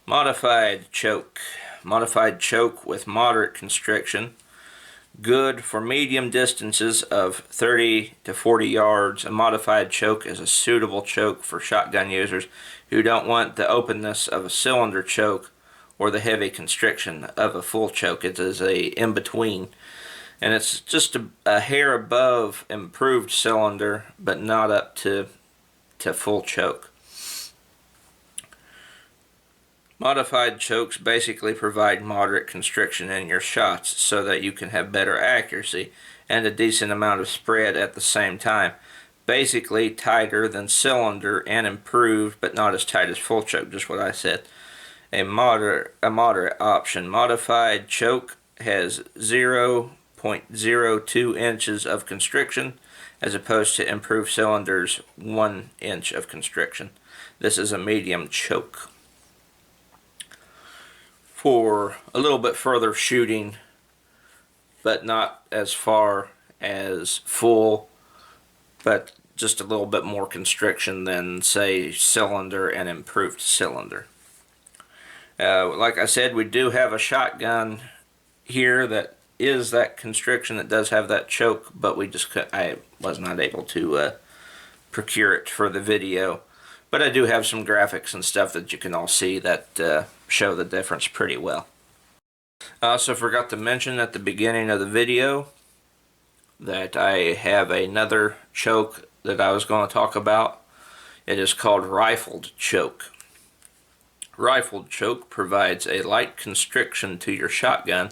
Modified choke. Modified choke with moderate constriction. Good for medium distances of 30 to 40 yards. A modified choke is a suitable choke for shotgun users who don't want the openness of a cylinder choke or the heavy constriction of a full choke. It is a in-between. And it's just a hair above improved cylinder, but not up to full choke. Modified chokes basically provide moderate constriction in your shots so that you can have better accuracy and a decent amount of spread at the same time. Basically tighter than cylinder and improved, but not as tight as full choke, just what I said. A moderate option. Modified choke has 0.02 inches of constriction as opposed to improved cylinders 1 inch of constriction. This is a medium choke. For a little bit further shooting, but not as far as full, but just a little bit more constriction than, say, cylinder and improved cylinder. Like I said, we do have a shotgun here that is that constriction, that does have that choke, but I was not able to procure it for the video. But I do have some graphics and stuff that you can all see that show the difference pretty well. I also forgot to mention at the beginning of the video that I have another choke that I was going to talk about. It is called rifled choke. Rifled choke provides a light constriction to your shotgun.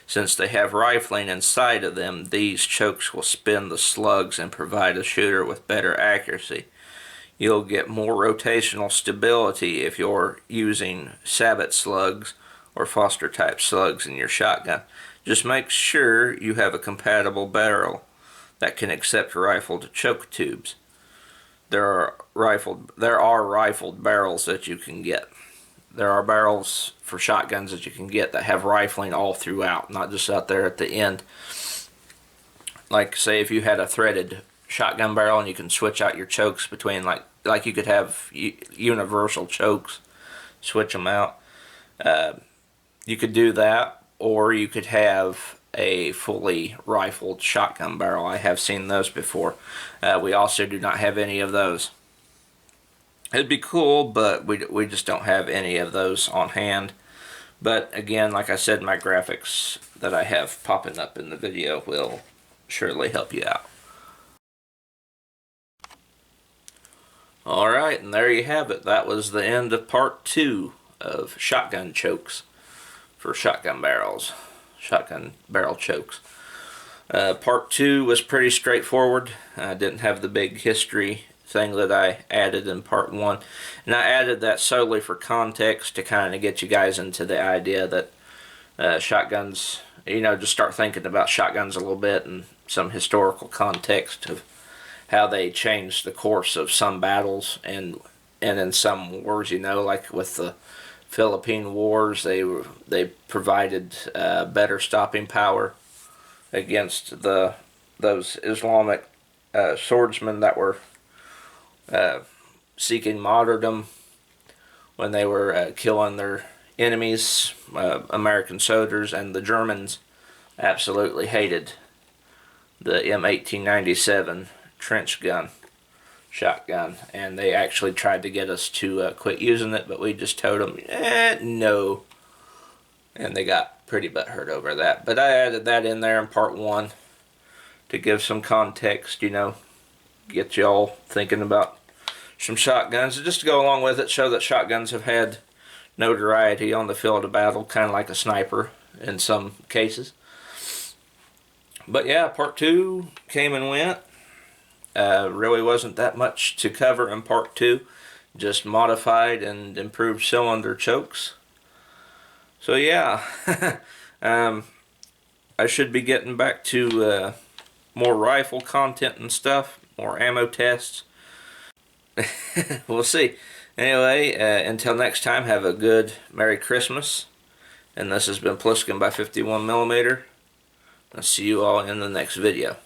Since they have rifling inside of them, these chokes will spin the slugs and provide a shooter with better accuracy. You'll get more rotational stability if you're using sabot slugs or Foster type slugs in your shotgun. Just make sure you have a compatible barrel that can accept rifled choke tubes. There are rifled barrels that you can get. There are barrels for shotguns that you can get that have rifling all throughout, not just out there at the end. Like, say, if you had a threaded shotgun barrel and you can switch out your chokes between, like you could have universal chokes, switch them out. You could do that, or you could have a fully rifled shotgun barrel. I have seen those before. We also do not have any of those. It'd be cool, but we just don't have any of those on hand. But again, like I said, my graphics that I have popping up in the video will surely help you out. Alright, and there you have it. That was the end of part 2 of shotgun chokes for shotgun barrels. Shotgun barrel chokes. Part 2 was pretty straightforward. I didn't have the big history thing that I added in part 1. And I added that solely for context to kind of get you guys into the idea that shotguns, just start thinking about shotguns a little bit and some historical context of how they changed the course of some battles and in some wars, like with the Philippine Wars, they provided better stopping power against those Islamic swordsmen that were seeking martyrdom when they were killing their enemies, American soldiers, and the Germans absolutely hated the M1897 trench gun shotgun, and they actually tried to get us to quit using it, but we just told them no, and they got pretty butthurt over that. But I added that in there in part 1 to give some context, get y'all thinking about some shotguns, and just to go along with it, show that shotguns have had notoriety on the field of battle, kind of like a sniper in some cases. But yeah, part 2 came and went. Really wasn't that much to cover in part 2, just modified and improved cylinder chokes. So yeah, I should be getting back to more rifle content and stuff, more ammo tests. We'll see. Anyway, until next time, have a good Merry Christmas. And this has been Plisken by 51mm. I'll see you all in the next video.